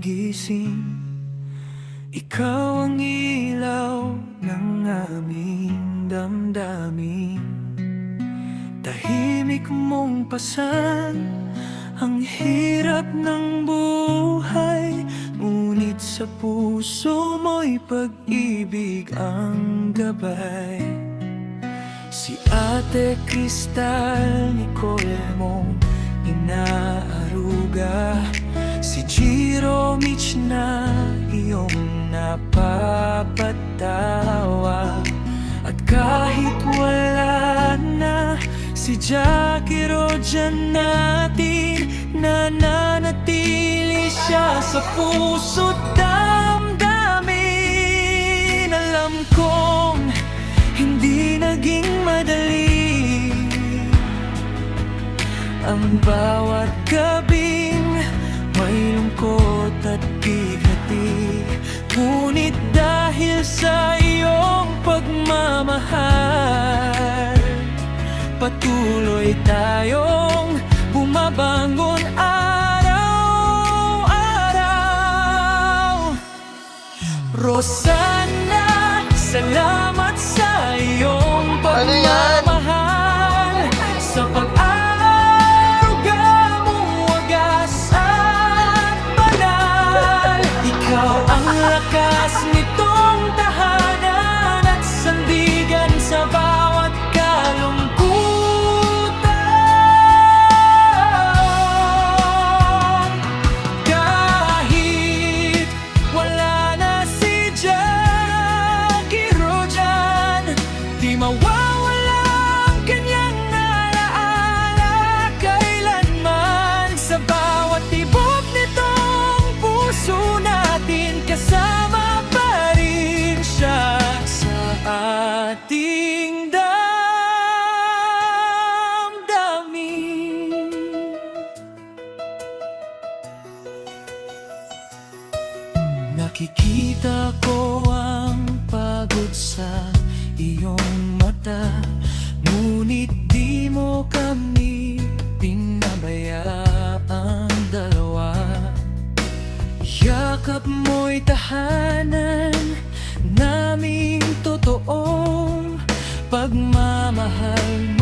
gigising. Ikaw ang ilaw ng aming damdamin. Tahimik mong pasan ang hirap ng buhay, ngunit sa puso mo'y pag-ibig ang gabay. Si Ate Cristal Nicole mong inaaruga, si Jiro Mitch na iyong napapatawa. At kahit wala na si Jackie Rodjan natin, nananatili siya sa puso't damdamin. Alam kong hindi naging madali ang bawat gabing may lungkot at bighati, ngunit dahil sa iyong pagmamahal, patuloy tayong bumabangon araw-araw. Rosana, salamat sa iyong pagmamahal, sa pag-aaruga mong wagas at banal. Ikaw ang lakas nitong tahanan at sandigan sa bawat kalungkutan. Kahit wala na si Jackie Rodjan, di mawawala ang kanyang alaala kailanman. Sa bawat tibok nitong puso natin, kasama pa rin siya sa ating damdamin. Nakikita ko ang pagod sa iyong mata, ngunit di mo kami pinabayaan dalawa. Yakap mo'y tahanan naming totoong pagmamahal mo.